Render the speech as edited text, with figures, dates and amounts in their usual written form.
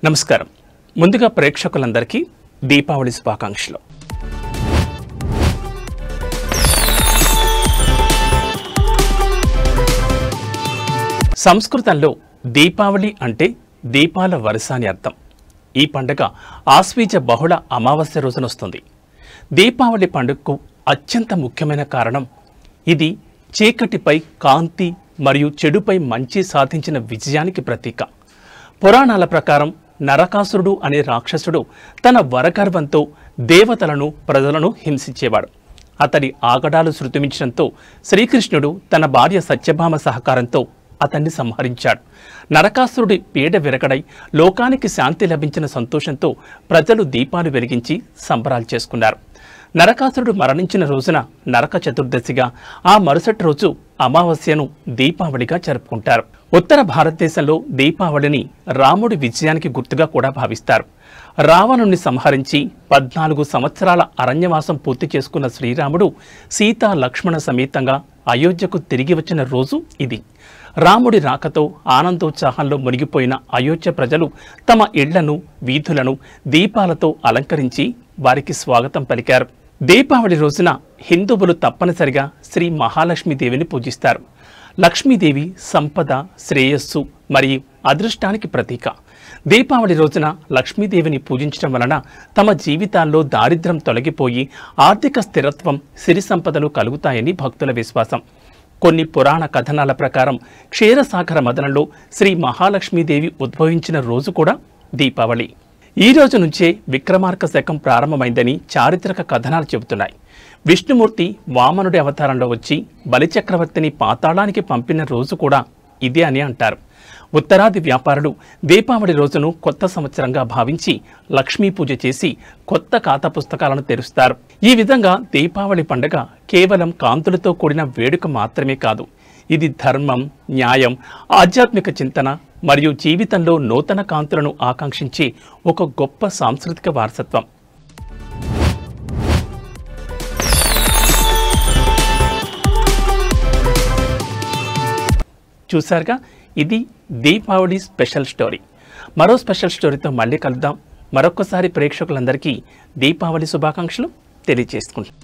నమస్కారం. ముందుగా ప్రేక్షకులందరికీ దీపావళి శుభాకాంక్షలు. సంస్కృతంలో దీపావళి అంటే దీపాల వరుస అని అర్థం. ఈ పండుగ ఆశ్వీజ బహుళ అమావాస్య రోజున వస్తుంది. దీపావళి పండుగకు అత్యంత ముఖ్యమైన కారణం ఇది చీకటిపై కాంతి మరియు చెడుపై మంచి సాధించిన విజయానికి ప్రతీక. పురాణాల ప్రకారం నరకాసురుడు అనే రాక్షసుడు తన వరగర్వంతో దేవతలను ప్రజలను హింసించేవాడు. అతడి ఆగడాలు శృతిమించడంతో శ్రీకృష్ణుడు తన భార్య సత్యభామ సహకారంతో అతన్ని సంహరించాడు. నరకాసురుడి పీడ విరగడై లోకానికి శాంతి లభించిన సంతోషంతో ప్రజలు దీపాలు వెలిగించి సంబరాలు చేసుకున్నారు. నరకాసురుడు మరణించిన రోజున నరక చతుర్దశిగా, ఆ మరుసటి రోజు అమావాస్యను దీపావళిగా జరుపుకుంటారు. ఉత్తర భారతదేశంలో దీపావళిని రాముడి విజయానికి గుర్తుగా కూడా భావిస్తారు. రావణుణ్ణి సంహరించి 14 సంవత్సరాల అరణ్యవాసం పూర్తి చేసుకున్న శ్రీరాముడు సీతా లక్ష్మణ సమేతంగా అయోధ్యకు తిరిగి వచ్చిన రోజు ఇది. రాముడి రాకతో ఆనందోత్సాహంలో మునిగిపోయిన అయోధ్య ప్రజలు తమ ఇళ్లను, వీధులను దీపాలతో అలంకరించి వారికి స్వాగతం పలికారు. దీపావళి రోజున హిందువులు తప్పనిసరిగా శ్రీ మహాలక్ష్మీదేవిని పూజిస్తారు. లక్ష్మీదేవి సంపద, శ్రేయస్సు మరియు అదృష్టానికి ప్రతీక. దీపావళి రోజున లక్ష్మీదేవిని పూజించడం వలన తమ జీవితాల్లో దారిద్ర్యం తొలగిపోయి ఆర్థిక స్థిరత్వం, సిరి సంపదలు కలుగుతాయని భక్తుల విశ్వాసం. కొన్ని పురాణ కథనాల ప్రకారం క్షీరసాగర మదనంలో శ్రీ మహాలక్ష్మీదేవి ఉద్భవించిన రోజు కూడా దీపావళి. ఈ రోజు నుంచే విక్రమార్క శకం ప్రారంభమైందని చారిత్రక కథనాలు చెబుతున్నాయి. విష్ణుమూర్తి వామనుడి అవతారంలో వచ్చి బలిచక్రవర్తిని పాతాళానికి పంపిన రోజు కూడా ఇదే అని అంటారు. ఉత్తరాది వ్యాపారులు దీపావళి రోజును కొత్త సంవత్సరంగా భావించి లక్ష్మీ పూజ చేసి కొత్త ఖాతా పుస్తకాలను తెరుస్తారు. ఈ విధంగా దీపావళి పండుగ కేవలం కాంతులతో కూడిన వేడుక మాత్రమే కాదు, ఇది ధర్మం, న్యాయం, ఆధ్యాత్మిక చింతన మరియు జీవితంలో నూతన కాంతులను ఆకాంక్షించే ఒక గొప్ప సాంస్కృతిక వారసత్వం. చూసారుగా, ఇది దీపావళి స్పెషల్ స్టోరీ. మరో స్పెషల్ స్టోరీతో మళ్ళీ కలుద్దాం. మరొక్కసారి ప్రేక్షకులందరికీ దీపావళి శుభాకాంక్షలు తెలియజేసుకుంటాం.